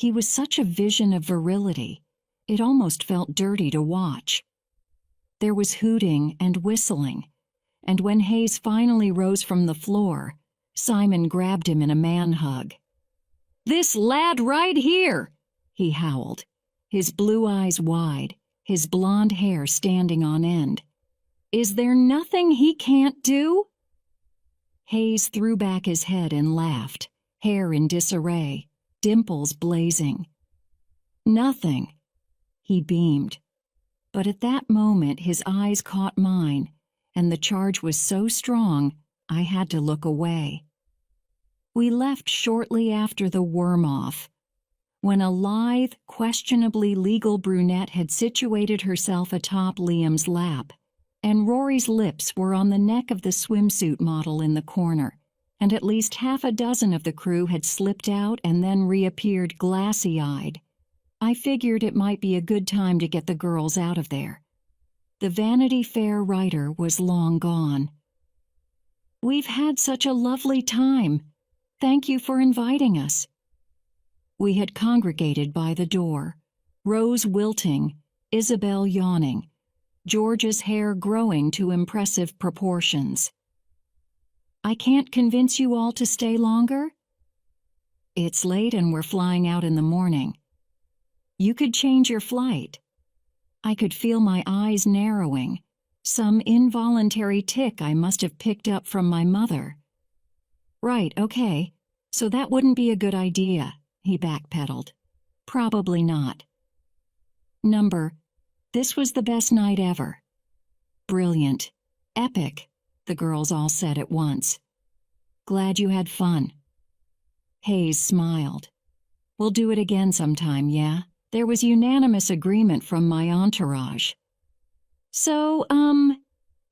He was such a vision of virility, it almost felt dirty to watch. There was hooting and whistling, and when Hayes finally rose from the floor, Simon grabbed him in a man-hug. "This lad right here!" he howled, his blue eyes wide, his blonde hair standing on end. "Is there nothing he can't do?" Hayes threw back his head and laughed, hair in disarray, dimples blazing. "Nothing," he beamed. But at that moment his eyes caught mine, and the charge was so strong I had to look away. We left shortly after the worm-off, when a lithe, questionably legal brunette had situated herself atop Liam's lap, and Rory's lips were on the neck of the swimsuit model in the corner, and at least half a dozen of the crew had slipped out and then reappeared glassy-eyed. I figured it might be a good time to get the girls out of there. The Vanity Fair writer was long gone. "We've had such a lovely time. Thank you for inviting us." We had congregated by the door, Rose wilting, Isabel yawning, George's hair growing to impressive proportions. "I can't convince you all to stay longer?" "It's late and we're flying out in the morning." "You could change your flight." I could feel my eyes narrowing, some involuntary tic I must have picked up from my mother. "Right, okay, so that wouldn't be a good idea," he backpedaled. "Probably not." This was the best night ever." "Brilliant. Epic," the girls all said at once. "Glad you had fun." Hayes smiled. "We'll do it again sometime, yeah?" There was unanimous agreement from my entourage. "So,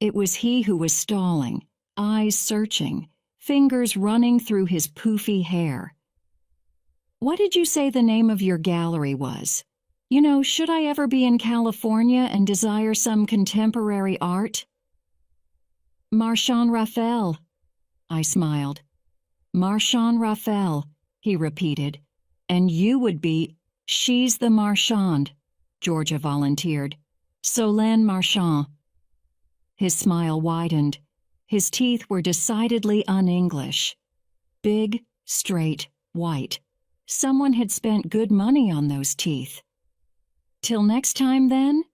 It was he who was stalling, eyes searching, fingers running through his poofy hair. "What did you say the name of your gallery was? You know, should I ever be in California and desire some contemporary art?" "Marchand Raphael," I smiled. "Marchand Raphael," he repeated. "And you would be—" "She's the Marchand," Georgia volunteered. "Solène Marchand." His smile widened. His teeth were decidedly un-English. Big, straight, white. Someone had spent good money on those teeth. "Till next time, then?"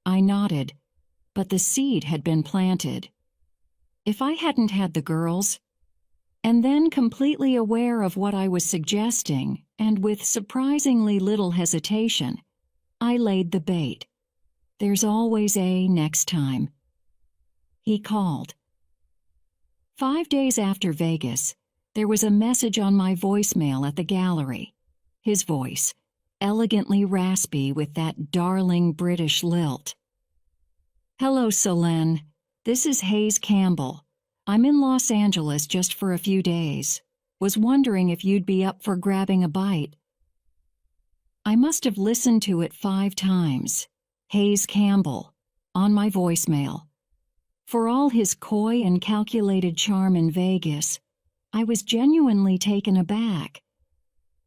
I nodded, but the seed had been planted. If I hadn't had the girls, and then completely aware of what I was suggesting, and with surprisingly little hesitation, I laid the bait. There's always a next time. He called. 5 days after Vegas, there was a message on my voicemail at the gallery. His voice, elegantly raspy with that darling British lilt. "Hello, Solène. This is Hayes Campbell. I'm in Los Angeles just for a few days. Was wondering if you'd be up for grabbing a bite." I must have listened to it 5 times. Hayes Campbell, on my voicemail. For all his coy and calculated charm in Vegas, I was genuinely taken aback.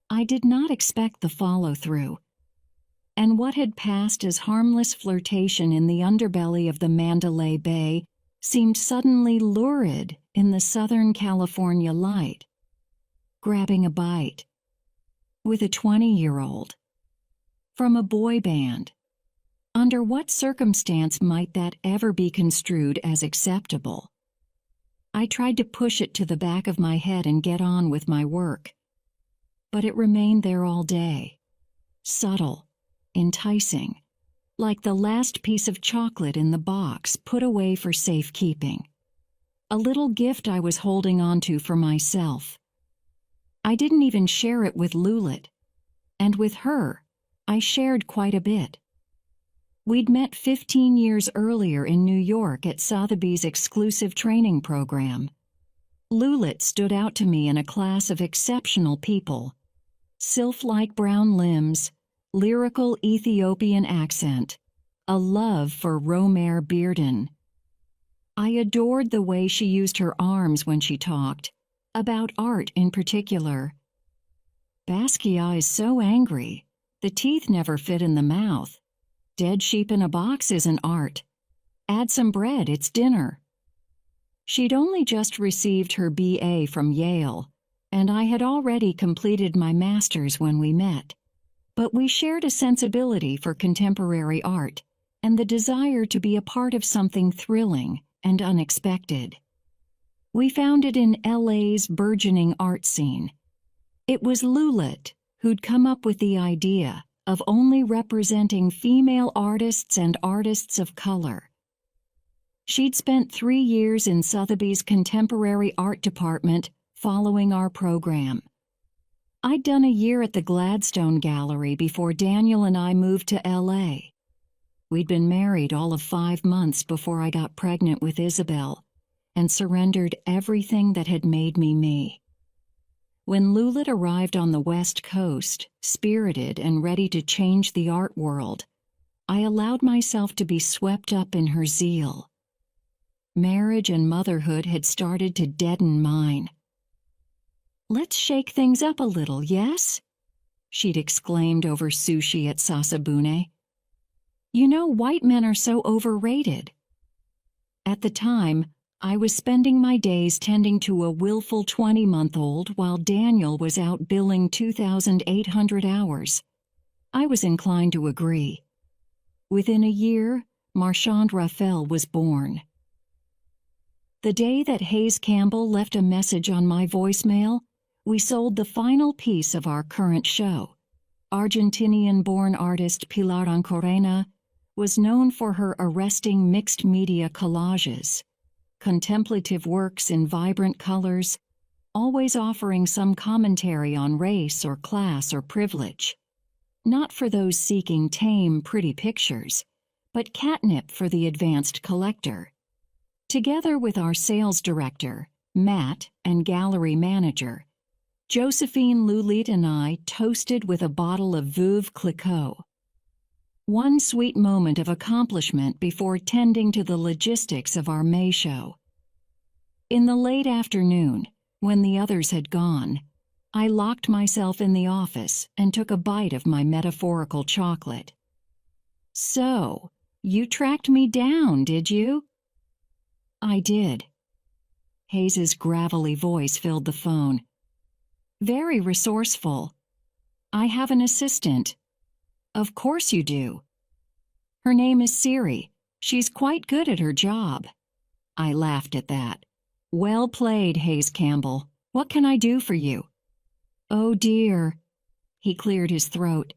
I did not expect the follow-through. And what had passed as harmless flirtation in the underbelly of the Mandalay Bay seemed suddenly lurid in the Southern California light. Grabbing a bite. With a 20-year-old. From a boy band. Under what circumstance might that ever be construed as acceptable? I tried to push it to the back of my head and get on with my work. But it remained there all day. Subtle, enticing, like the last piece of chocolate in the box put away for safekeeping. A little gift I was holding on to for myself. I didn't even share it with Lulit. And with her, I shared quite a bit. We'd met 15 years earlier in New York at Sotheby's exclusive training program. Lulit stood out to me in a class of exceptional people. Sylph-like brown limbs, lyrical Ethiopian accent, a love for Romer Bearden. I adored the way she used her arms when she talked, about art in particular. Basquiat is so angry. The teeth never fit in the mouth. Dead sheep in a box isn't art. Add some bread, it's dinner. She'd only just received her BA from Yale, and I had already completed my master's when we met. But we shared a sensibility for contemporary art and the desire to be a part of something thrilling and unexpected. We found it in LA's burgeoning art scene. It was Lulit who'd come up with the idea of only representing female artists and artists of color. She'd spent 3 years in Sotheby's contemporary art department following our program. I'd done a year at the Gladstone Gallery before Daniel and I moved to LA. We'd been married all of 5 months before I got pregnant with Isabel and surrendered everything that had made me me. When Lulit arrived on the West Coast, spirited and ready to change the art world, I allowed myself to be swept up in her zeal. Marriage and motherhood had started to deaden mine. "Let's shake things up a little, yes?" she'd exclaimed over sushi at Sasabune. "You know, white men are so overrated." At the time, I was spending my days tending to a willful 20-month-old while Daniel was out billing 2,800 hours. I was inclined to agree. Within a year, Marchand Raphael was born. The day that Hayes Campbell left a message on my voicemail, we sold the final piece of our current show. Argentinian-born artist Pilar Ancorena was known for her arresting mixed-media collages, contemplative works in vibrant colors, always offering some commentary on race or class or privilege. Not for those seeking tame, pretty pictures, but catnip for the advanced collector. Together with our sales director, Matt, and gallery manager, Josephine Lulit and I toasted with a bottle of Veuve Clicquot. One sweet moment of accomplishment before tending to the logistics of our May show. In the late afternoon, when the others had gone, I locked myself in the office and took a bite of my metaphorical chocolate. "So, you tracked me down, did you?" "I did." Hayes's gravelly voice filled the phone. "Very resourceful. I have an assistant." "Of course you do." "Her name is Siri. She's quite good at her job." I laughed at that. "Well played, Hayes Campbell. What can I do for you?" "Oh dear." He cleared his throat.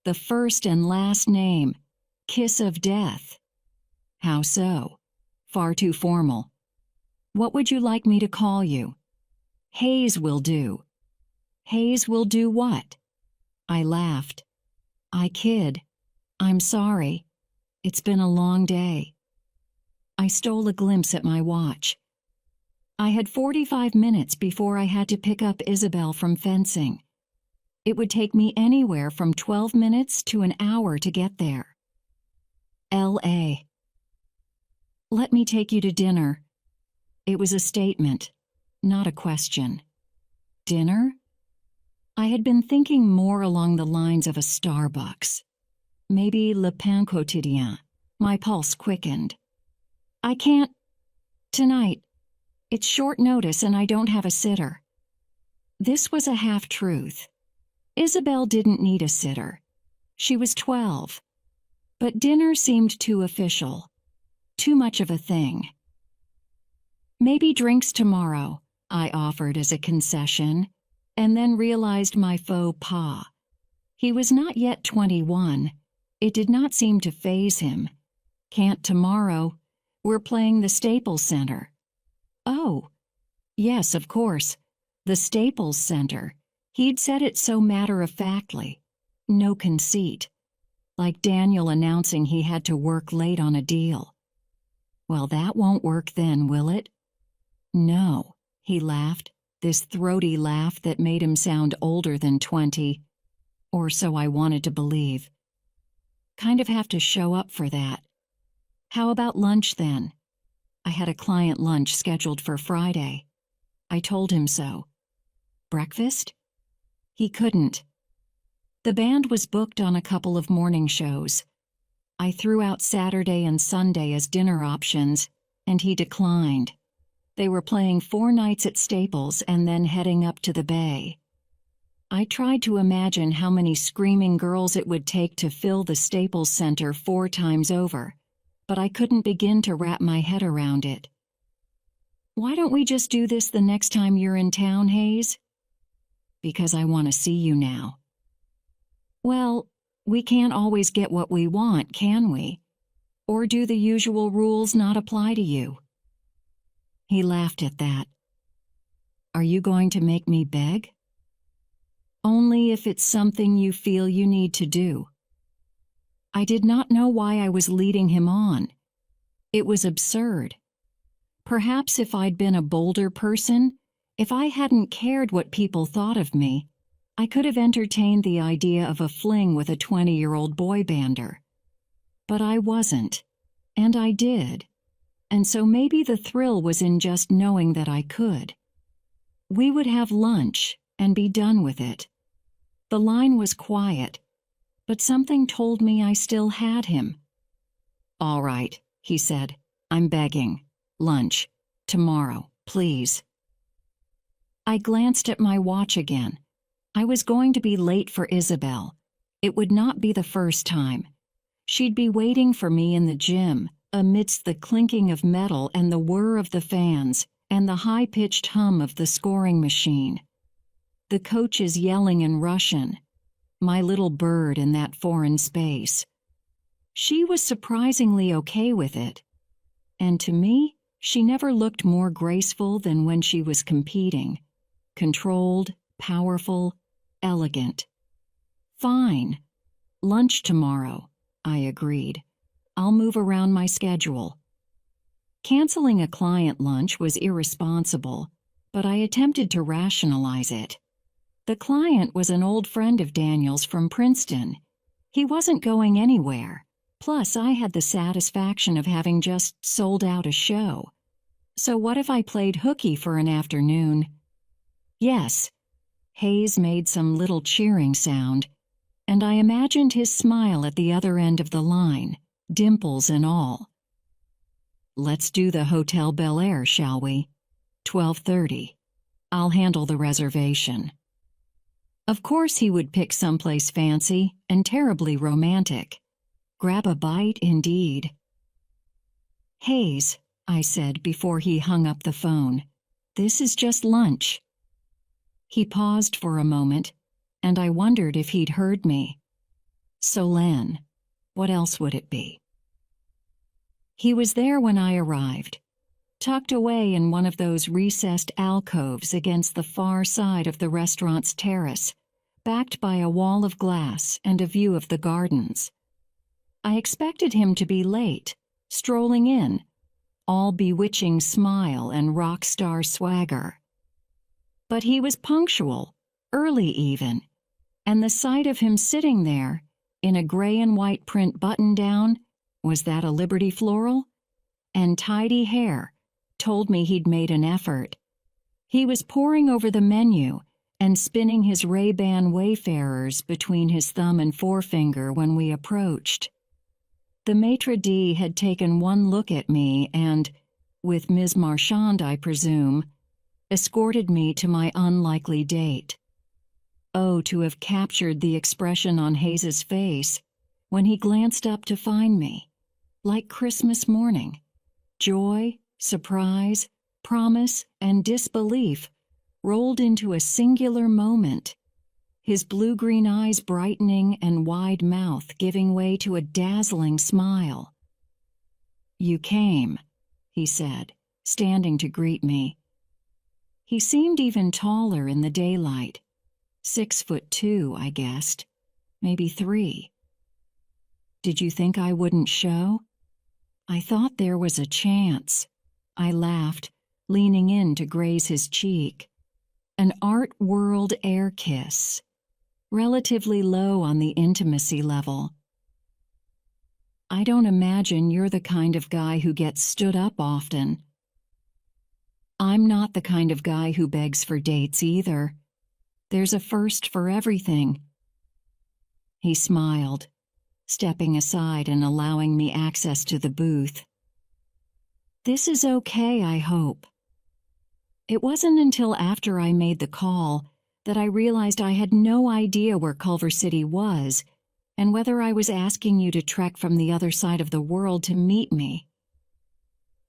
"The first and last name. Kiss of death." "How so?" "Far too formal." "What would you like me to call you?" "Hayes will do." "Hayes will do what?" I laughed. "I kid. I'm sorry. It's been a long day." I stole a glimpse at my watch. I had 45 minutes before I had to pick up Isabel from fencing. It would take me anywhere from 12 minutes to an hour to get there. L.A. "Let me take you to dinner." It was a statement, not a question. Dinner? I had been thinking more along the lines of a Starbucks. Maybe Le Pain Quotidien. My pulse quickened. "I can't. Tonight. It's short notice and I don't have a sitter." This was a half-truth. Isabel didn't need a sitter. She was 12. But dinner seemed too official. Too much of a thing. "Maybe drinks tomorrow," I offered as a concession, and then realized my faux pas. He was not yet 21. It did not seem to faze him. "Can't tomorrow. We're playing the Staples Center." "Oh, yes, of course. The Staples Center." He'd said it so matter-of-factly. No conceit. Like Daniel announcing he had to work late on a deal. "Well, that won't work then, will it?" "No," he laughed, this throaty laugh that made him sound older than 20. Or so I wanted to believe. Kind of have to show up for that. "How about lunch then?" I had a client lunch scheduled for Friday. I told him so. "Breakfast?" He couldn't. The band was booked on a couple of morning shows. I threw out Saturday and Sunday as dinner options, and he declined. They were playing 4 nights at Staples and then heading up to the Bay. I tried to imagine how many screaming girls it would take to fill the Staples Center 4 times over, but I couldn't begin to wrap my head around it. "Why don't we just do this the next time you're in town, Hayes?" "Because I want to see you now." "Well, we can't always get what we want, can we? Or do the usual rules not apply to you?" He laughed at that. "Are you going to make me beg?" "Only if it's something you feel you need to do." I did not know why I was leading him on. It was absurd. Perhaps if I'd been a bolder person, if I hadn't cared what people thought of me, I could have entertained the idea of a fling with a 20-year-old boy bander. But I wasn't, and I did, and so maybe the thrill was in just knowing that I could. We would have lunch and be done with it. The line was quiet, but something told me I still had him. "All right," he said, "I'm begging. Lunch. Tomorrow, please." I glanced at my watch again. I was going to be late for Isabel. It would not be the first time. She'd be waiting for me in the gym, amidst the clinking of metal and the whir of the fans, and the high-pitched hum of the scoring machine. The coaches yelling in Russian. My little bird in that foreign space. She was surprisingly okay with it. And to me, she never looked more graceful than when she was competing. Controlled, powerful, elegant. "Fine. Lunch tomorrow," I agreed. "I'll move around my schedule." Canceling a client lunch was irresponsible, but I attempted to rationalize it. The client was an old friend of Daniel's from Princeton. He wasn't going anywhere. Plus, I had the satisfaction of having just sold out a show. So what if I played hooky for an afternoon? "Yes." Hayes made some little cheering sound, and I imagined his smile at the other end of the line, dimples and all. "Let's do the Hotel Bel Air, shall we? 12:30. I'll handle the reservation." Of course he would pick someplace fancy and terribly romantic. Grab a bite, indeed. "Hayes," I said before he hung up the phone, "this is just lunch." He paused for a moment, and I wondered if he'd heard me. Solène. What else would it be? He was there when I arrived, tucked away in one of those recessed alcoves against the far side of the restaurant's terrace, backed by a wall of glass and a view of the gardens. I expected him to be late, strolling in, all bewitching smile and rock star swagger. But he was punctual, early even, and the sight of him sitting there, in a gray and white print button-down, was that a Liberty floral? And tidy hair, told me he'd made an effort. He was poring over the menu and spinning his Ray-Ban Wayfarers between his thumb and forefinger when we approached. The maitre d' had taken one look at me and, with Ms. Marchand, I presume, escorted me to my unlikely date. Oh, to have captured the expression on Hayes's face when he glanced up to find me, like Christmas morning. Joy, surprise, promise, and disbelief rolled into a singular moment, his blue-green eyes brightening and wide mouth giving way to a dazzling smile. "You came," he said, standing to greet me. He seemed even taller in the daylight. 6'2", I guessed. Maybe 3. "Did you think I wouldn't show?" "I thought there was a chance." I laughed, leaning in to graze his cheek. An art world air kiss, relatively low on the intimacy level. "I don't imagine you're the kind of guy who gets stood up often." "I'm not the kind of guy who begs for dates either." There's a first for everything." He smiled, stepping aside and allowing me access to the booth. "This is okay, I hope." It wasn't until after I made the call that I realized I had no idea where Culver City was and whether I was asking you to trek from the other side of the world to meet me.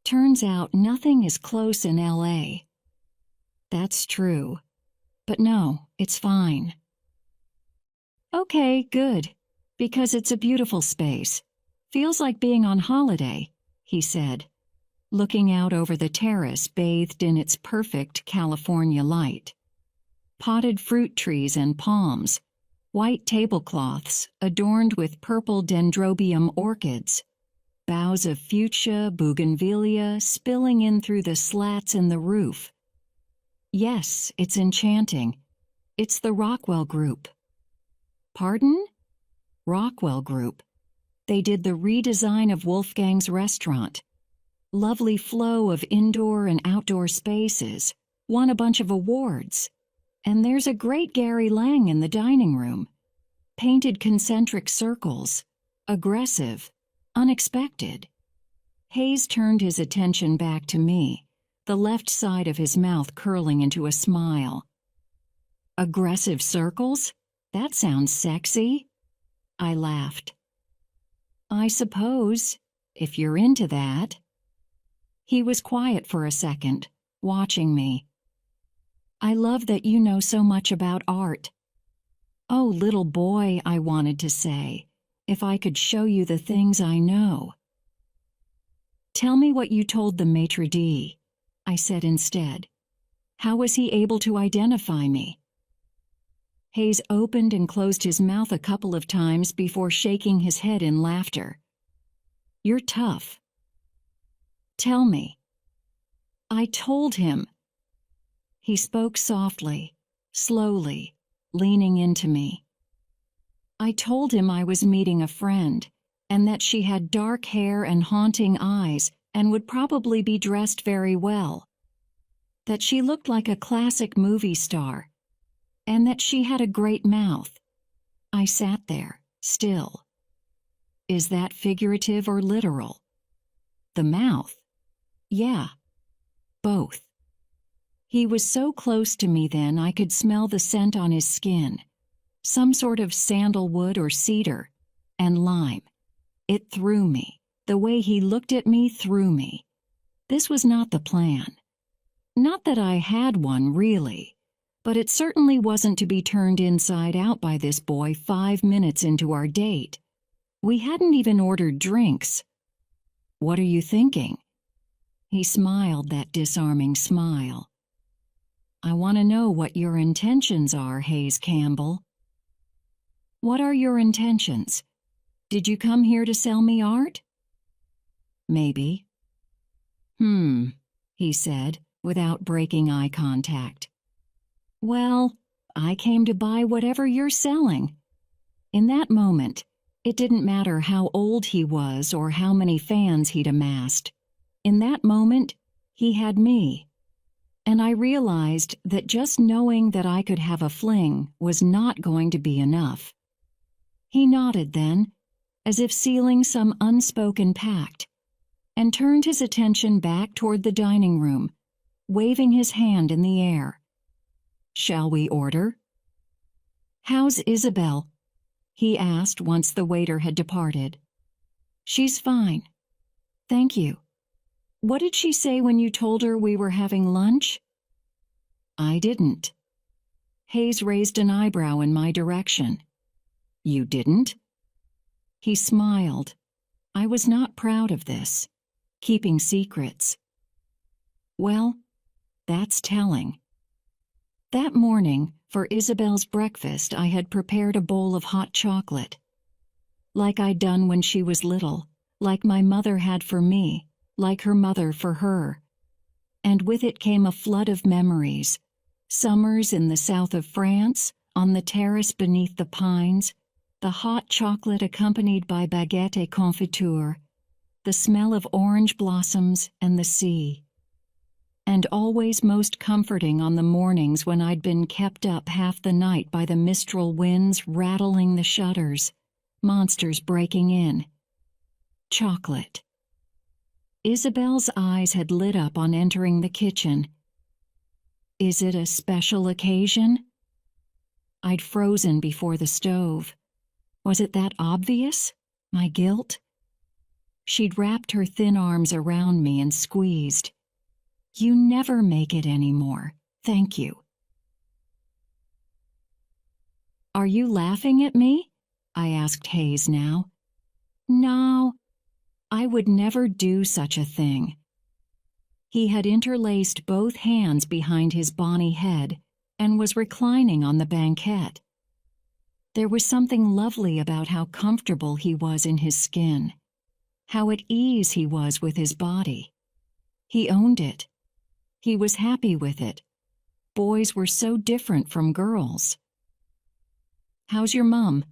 Turns out nothing is close in LA. That's true. But no, it's fine. Okay, good. Because it's a beautiful space. Feels like being on holiday, he said, looking out over the terrace bathed in its perfect California light. Potted fruit trees and palms, white tablecloths adorned with purple dendrobium orchids, boughs of fuchsia, bougainvillea spilling in through the slats in the roof. Yes, it's enchanting. It's the Rockwell Group. Pardon? Rockwell Group. They did the redesign of Wolfgang's restaurant. Lovely flow of indoor and outdoor spaces. Won a bunch of awards. And there's a great Gary Lang in the dining room. Painted concentric circles. Aggressive. Unexpected. Hayes turned his attention back to me, the left side of his mouth curling into a smile. Aggressive circles? That sounds sexy. I laughed. I suppose, if you're into that. He was quiet for a second, watching me. I love that you know so much about art. Oh, little boy, I wanted to say, if I could show you the things I know. Tell me what you told the maitre d', I said instead. How was he able to identify me? Hayes opened and closed his mouth a couple of times before shaking his head in laughter. You're tough. Tell me. I told him. He spoke softly, slowly, leaning into me. I told him I was meeting a friend, and that she had dark hair and haunting eyes and would probably be dressed very well. That she looked like a classic movie star, and that she had a great mouth. I sat there, still. Is that figurative or literal? The mouth? Yeah, both. He was so close to me then I could smell the scent on his skin, some sort of sandalwood or cedar, and lime. It threw me. The way he looked at me threw me. This was not the plan. Not that I had one, really, but it certainly wasn't to be turned inside out by this boy 5 minutes into our date. We hadn't even ordered drinks. What are you thinking? He smiled that disarming smile. I want to know what your intentions are, Hayes Campbell. What are your intentions? Did you come here to sell me art? Maybe. He said, without breaking eye contact. Well, I came to buy whatever you're selling. In that moment, it didn't matter how old he was or how many fans he'd amassed. In that moment, he had me. And I realized that just knowing that I could have a fling was not going to be enough. He nodded then, as if sealing some unspoken pact, and turned his attention back toward the dining room, waving his hand in the air. Shall we order? How's Isabel? He asked once the waiter had departed. She's fine. Thank you. What did she say when you told her we were having lunch? I didn't. Hayes raised an eyebrow in my direction. You didn't? He smiled. I was not proud of this. Keeping secrets. Well, that's telling. That morning, for Isabel's breakfast, I had prepared a bowl of hot chocolate. Like I'd done when she was little, like my mother had for me, like her mother for her. And with it came a flood of memories. Summers in the south of France, on the terrace beneath the pines, the hot chocolate accompanied by baguette et confiture, the smell of orange blossoms and the sea. and always most comforting on the mornings when I'd been kept up half the night by the mistral winds rattling the shutters, monsters breaking in. Chocolate. Isabel's eyes had lit up on entering the kitchen. Is it a special occasion? I'd frozen before the stove. Was it that obvious? My guilt? She'd wrapped her thin arms around me and squeezed. You never make it anymore. Thank you. Are you laughing at me? I asked Hayes now. No, I would never do such a thing. He had interlaced both hands behind his bony head and was reclining on the banquette. There was something lovely about how comfortable he was in his skin, how at ease he was with his body. He owned it. He was happy with it. Boys were so different from girls. How's your mum?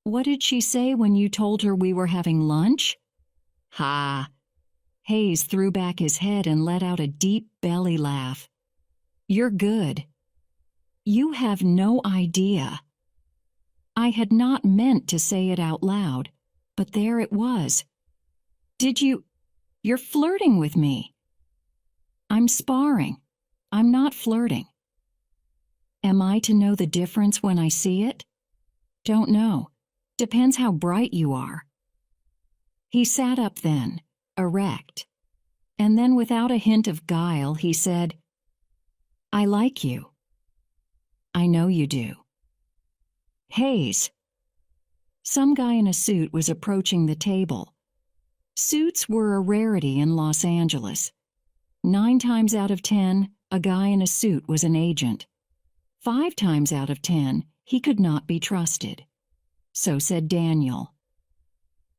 What did she say when you told her we were having lunch? Ha! Hayes threw back his head and let out a deep belly laugh. You're good. You have no idea. I had not meant to say it out loud, but there it was. You're flirting with me. I'm sparring. I'm not flirting. Am I to know the difference when I see it? Don't know. Depends how bright you are. He sat up then, erect, and then without a hint of guile he said, I like you. I know you do. Hayes. Some guy in a suit was approaching the table. Suits were a rarity in Los Angeles. 9 times out of 10, a guy in a suit was an agent. 5 times out of 10, he could not be trusted. So said Daniel.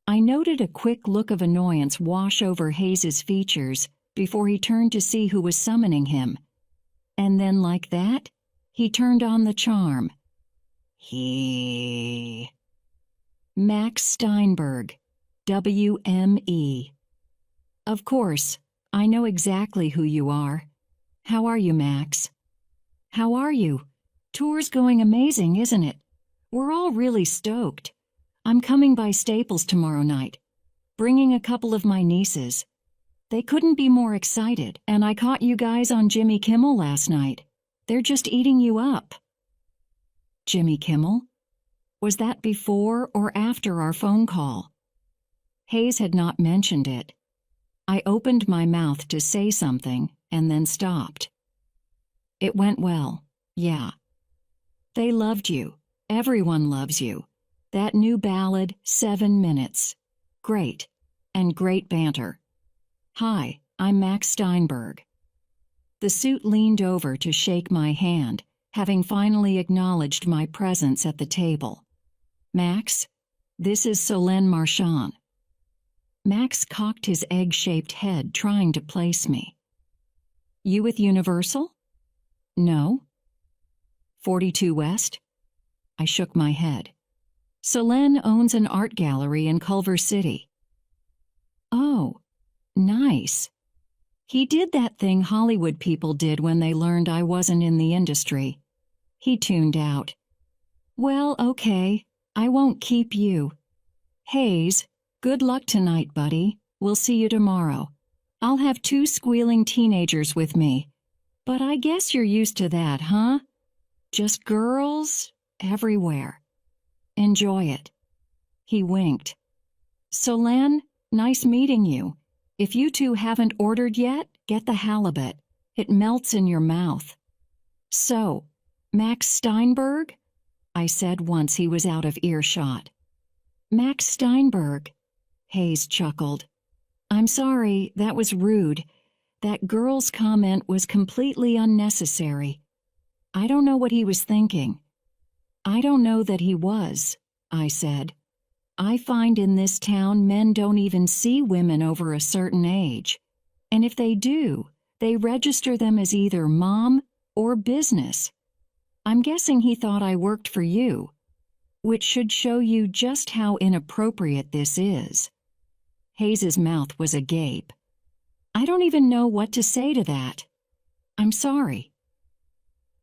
I noted a quick look of annoyance wash over Hayes's features before he turned to see who was summoning him. And then like that, he turned on the charm. Max Steinberg, WME. Of course, I know exactly who you are. How are you, Max? How are you? Tour's going amazing, isn't it? We're all really stoked. I'm coming by Staples tomorrow night, bringing a couple of my nieces. They couldn't be more excited, and I caught you guys on Jimmy Kimmel last night. They're just eating you up. Jimmy Kimmel? Was that before or after our phone call? Hayes had not mentioned it. I opened my mouth to say something and then stopped. It went well, yeah. They loved you. Everyone loves you. That new ballad, 7 minutes. Great. And great banter. Hi, I'm Max Steinberg. The suit leaned over to shake my hand, having finally acknowledged my presence at the table. Max, this is Solène Marchand. Max cocked his egg-shaped head, trying to place me. You with Universal? No. 42 West? I shook my head. Solène owns an art gallery in Culver City. Oh, nice. He did that thing Hollywood people did when they learned I wasn't in the industry. He tuned out. Well, okay, I won't keep you. Hayes, good luck tonight, buddy. We'll see you tomorrow. I'll have 2 squealing teenagers with me. But I guess you're used to that, huh? Just girls everywhere. Enjoy it. He winked. Solène, nice meeting you. If you 2 haven't ordered yet, get the halibut. It melts in your mouth. So, Max Steinberg? I said once he was out of earshot. Max Steinberg. Hayes chuckled. I'm sorry, that was rude. That girl's comment was completely unnecessary. I don't know what he was thinking. I don't know that he was, I said. I find in this town men don't even see women over a certain age. And if they do, they register them as either mom or business. I'm guessing he thought I worked for you, which should show you just how inappropriate this is. Hayes's mouth was agape. I don't even know what to say to that. I'm sorry.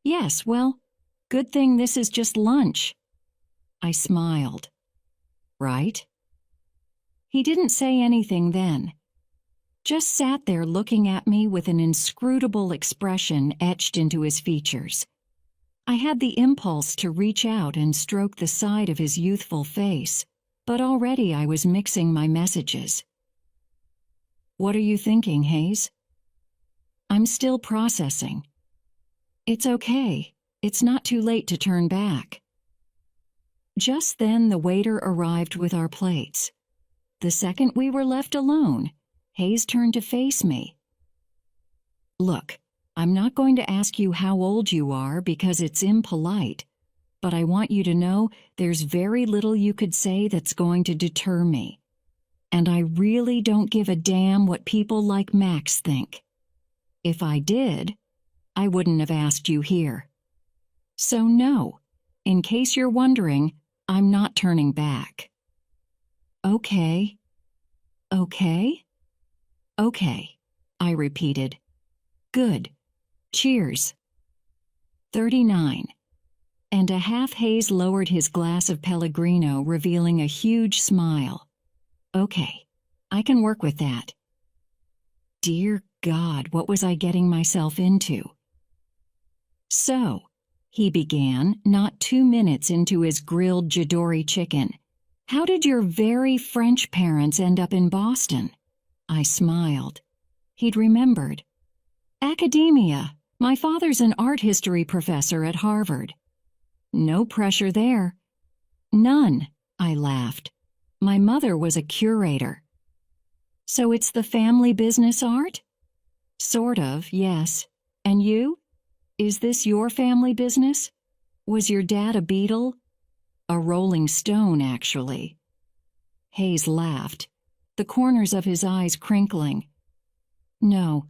Yes, well, good thing this is just lunch. I smiled. Right? He didn't say anything then. Just sat there looking at me with an inscrutable expression etched into his features. I had the impulse to reach out and stroke the side of his youthful face, but already I was mixing my messages. What are you thinking, Hayes? I'm still processing. It's okay. It's not too late to turn back. Just then the waiter arrived with our plates. The second we were left alone, Hayes turned to face me. Look, I'm not going to ask you how old you are because it's impolite, but I want you to know there's very little you could say that's going to deter me. And I really don't give a damn what people like Max think. If I did, I wouldn't have asked you here. So no, in case you're wondering, I'm not turning back. Okay. Okay? Okay, I repeated. Good. Cheers. 39. And a half Hayes lowered his glass of Pellegrino, revealing a huge smile. Okay, I can work with that. Dear God, what was I getting myself into? So, he began, not 2 minutes into his grilled Jadori chicken. How did your very French parents end up in Boston? I smiled. He'd remembered. Academia. My father's an art history professor at Harvard. No pressure there. None, I laughed. My mother was a curator. So it's the family business, Art? Sort of, yes. And you? Is this your family business? Was your dad a Beatle? A Rolling Stone, actually. Hayes laughed, the corners of his eyes crinkling. No,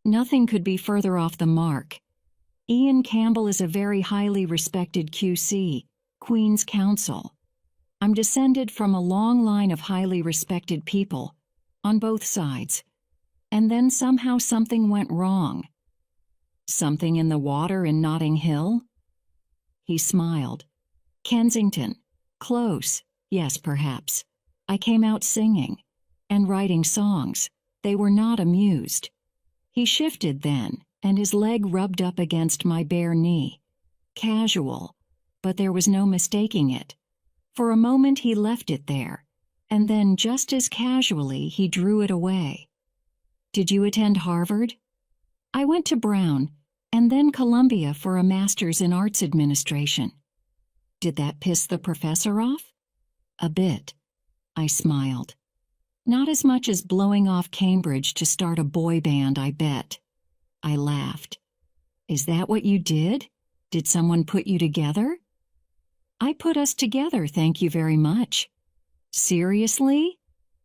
nothing could be further off the mark. Ian Campbell is a very highly respected QC, Queen's Counsel. I'm descended from a long line of highly respected people, on both sides. And then somehow something went wrong. Something in the water in Notting Hill? He smiled. Kensington. Close. Yes, perhaps. I came out singing and writing songs. They were not amused. He shifted then, and his leg rubbed up against my bare knee. Casual, but there was no mistaking it. For a moment he left it there, and then just as casually he drew it away. Did you attend Harvard? I went to Brown, and then Columbia for a master's in arts administration. Did that piss the professor off? A bit. I smiled. Not as much as blowing off Cambridge to start a boy band, I bet. I laughed. Is that what you did? Did someone put you together? I put us together, thank you very much. Seriously?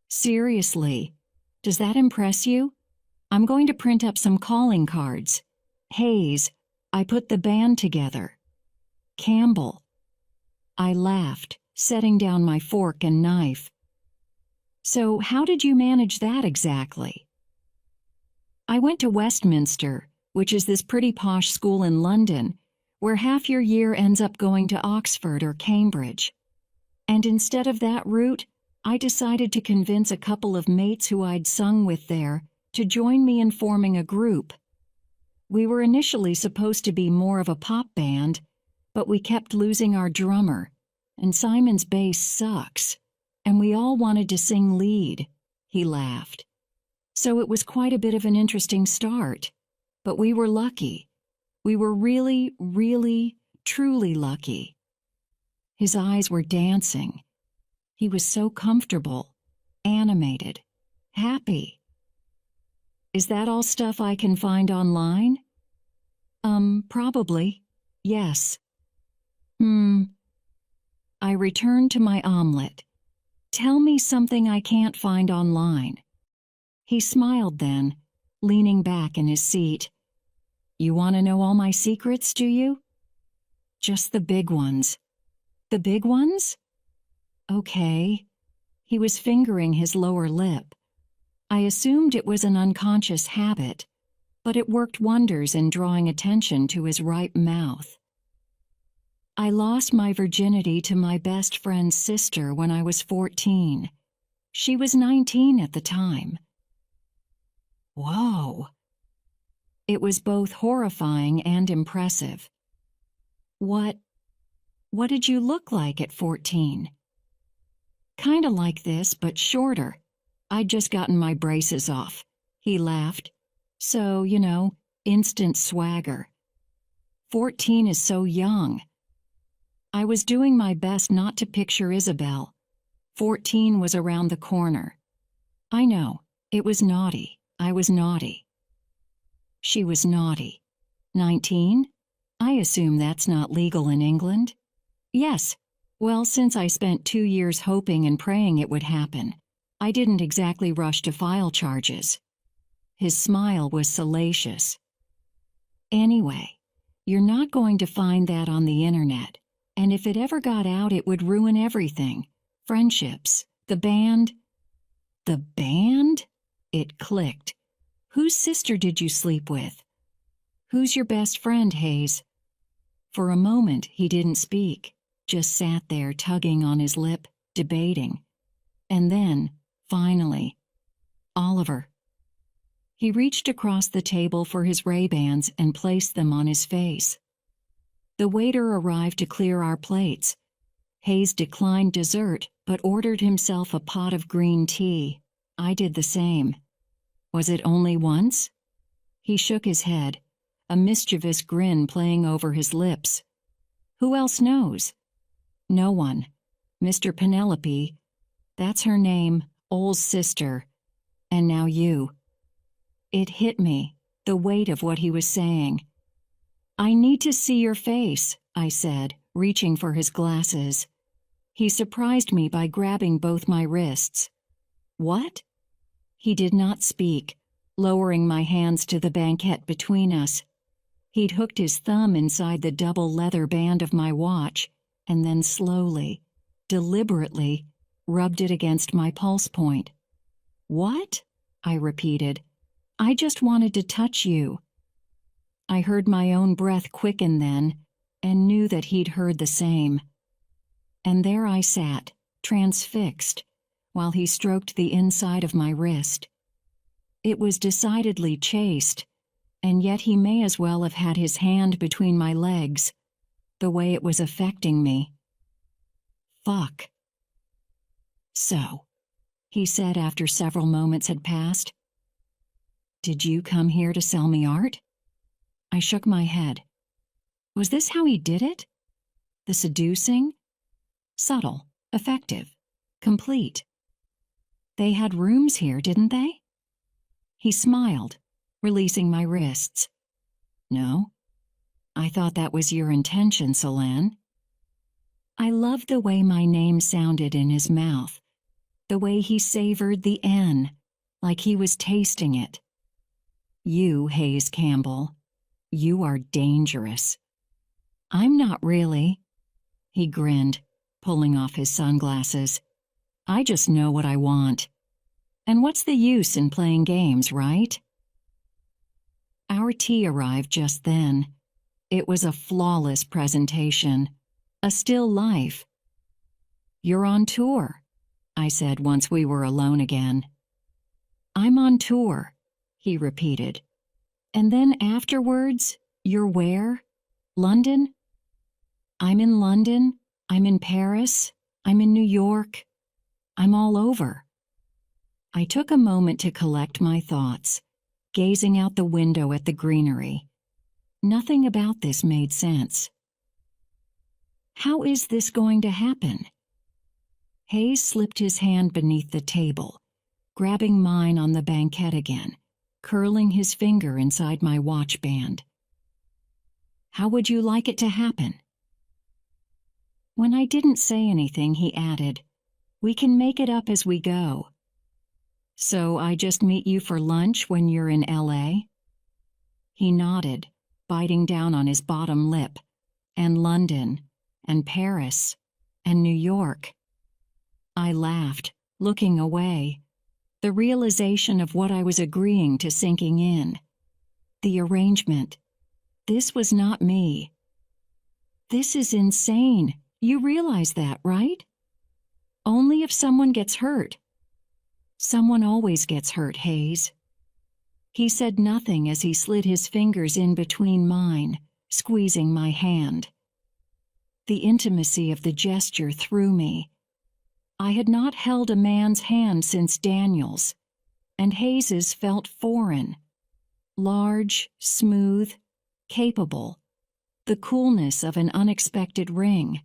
Seriously. Does that impress you? I'm going to print up some calling cards. Hayes, I put the band together. Campbell. I laughed, setting down my fork and knife. So how did you manage that exactly? I went to Westminster, which is this pretty posh school in London, where half your year ends up going to Oxford or Cambridge. And instead of that route, I decided to convince a couple of mates who I'd sung with there to join me in forming a group. We were initially supposed to be more of a pop band, but we kept losing our drummer, and Simon's bass sucks, and we all wanted to sing lead. He laughed. So it was quite a bit of an interesting start, but we were lucky. We were really, really, truly lucky. His eyes were dancing. He was so comfortable, animated, happy. Is that all stuff I can find online? Probably. Yes. I returned to my omelet. Tell me something I can't find online. He smiled then, leaning back in his seat. You want to know all my secrets, do you? Just the big ones. The big ones? Okay. He was fingering his lower lip. I assumed it was an unconscious habit, but it worked wonders in drawing attention to his ripe mouth. I lost my virginity to my best friend's sister when I was 14. She was 19 at the time. Whoa. It was both horrifying and impressive. What did you look like at 14? Kinda like this, but shorter. I'd just gotten my braces off. He laughed. So, instant swagger. 14 is so young. I was doing my best not to picture Isabel. 14 was around the corner. I know, it was naughty. I was naughty. She was naughty. 19? I assume that's not legal in England? Yes. Well, since I spent 2 years hoping and praying it would happen, I didn't exactly rush to file charges. His smile was salacious. Anyway, you're not going to find that on the internet, and if it ever got out, it would ruin everything. Friendships, the band. The band? It clicked. Whose sister did you sleep with? Who's your best friend, Hayes? For a moment, he didn't speak, just sat there tugging on his lip, debating. And then, finally, Oliver. He reached across the table for his Ray-Bans and placed them on his face. The waiter arrived to clear our plates. Hayes declined dessert, but ordered himself a pot of green tea. I did the same. Was it only once? He shook his head, a mischievous grin playing over his lips. Who else knows? No one. Mr. Penelope, that's her name, Ole's sister. And now you. It hit me, the weight of what he was saying. I need to see your face, I said, reaching for his glasses. He surprised me by grabbing both my wrists. What? He did not speak, lowering my hands to the banquette between us. He'd hooked his thumb inside the double leather band of my watch, and then slowly, deliberately, rubbed it against my pulse point. What? I repeated. I just wanted to touch you. I heard my own breath quicken then, and knew that he'd heard the same. And there I sat, transfixed, while he stroked the inside of my wrist. It was decidedly chaste, and yet he may as well have had his hand between my legs, the way it was affecting me. Fuck. So, he said after several moments had passed, did you come here to sell me art? I shook my head. Was this how he did it? The seducing? Subtle, effective, complete. They had rooms here, didn't they? He smiled, releasing my wrists. No. I thought that was your intention, Solange. I loved the way my name sounded in his mouth, the way he savored the N, like he was tasting it. You, Hayes Campbell, you are dangerous. I'm not really. He grinned, pulling off his sunglasses. I just know what I want. And what's the use in playing games, right? Our tea arrived just then. It was a flawless presentation, a still life. You're on tour, I said once we were alone again. I'm on tour, he repeated. And then afterwards, you're where? London? I'm in London, I'm in Paris, I'm in New York. I'm all over. I took a moment to collect my thoughts, gazing out the window at the greenery. Nothing about this made sense. How is this going to happen? Hayes slipped his hand beneath the table, grabbing mine on the banquette again, curling his finger inside my watch band. How would you like it to happen? When I didn't say anything, he added, we can make it up as we go. So I just meet you for lunch when you're in L.A.? He nodded, biting down on his bottom lip. And London, and Paris, and New York. I laughed, looking away. the realization of what I was agreeing to sinking in. The arrangement. This was not me. This is insane. You realize that, right? Only if someone gets hurt. Someone always gets hurt, Hayes. He said nothing as he slid his fingers in between mine, squeezing my hand. The intimacy of the gesture threw me. I had not held a man's hand since Daniel's, and Hayes's felt foreign. Large, smooth, capable, the coolness of an unexpected ring.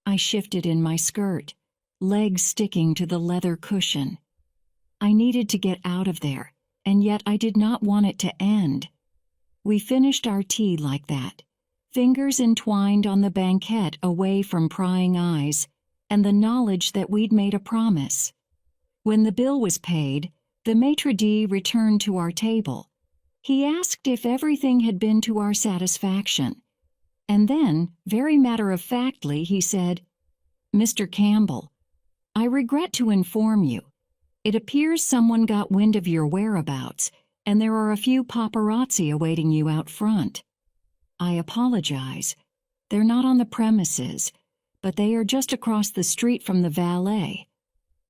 I shifted in my skirt, legs sticking to the leather cushion. I needed to get out of there, and yet I did not want it to end. We finished our tea like that, fingers entwined on the banquette away from prying eyes, and the knowledge that we'd made a promise. When the bill was paid, the maitre d' returned to our table. He asked if everything had been to our satisfaction. And then, very matter-of-factly, he said, "Mr. Campbell, I regret to inform you. It appears someone got wind of your whereabouts, and there are a few paparazzi awaiting you out front. I apologize. They're not on the premises, but they are just across the street from the valet.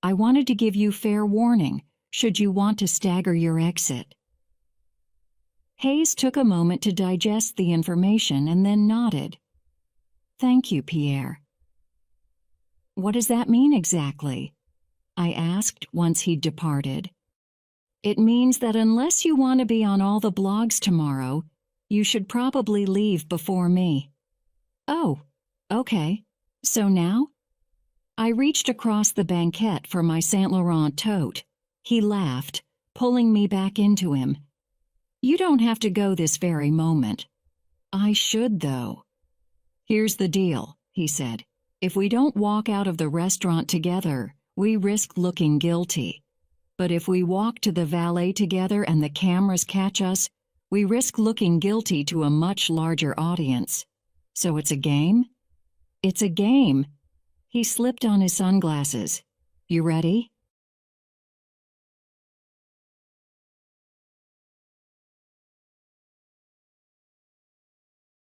I wanted to give you fair warning, should you want to stagger your exit." Hayes took a moment to digest the information and then nodded. "Thank you, Pierre." "What does that mean exactly?" I asked once he'd departed. "It means that unless you want to be on all the blogs tomorrow, you should probably leave before me." "Oh, okay. So now?" I reached across the banquette for my Saint Laurent tote. He laughed, pulling me back into him. "You don't have to go this very moment." "I should, though." "Here's the deal," he said. "If we don't walk out of the restaurant together, we risk looking guilty. But if we walk to the valet together and the cameras catch us, we risk looking guilty to a much larger audience. So it's a game?" "It's a game." He slipped on his sunglasses. "You ready?"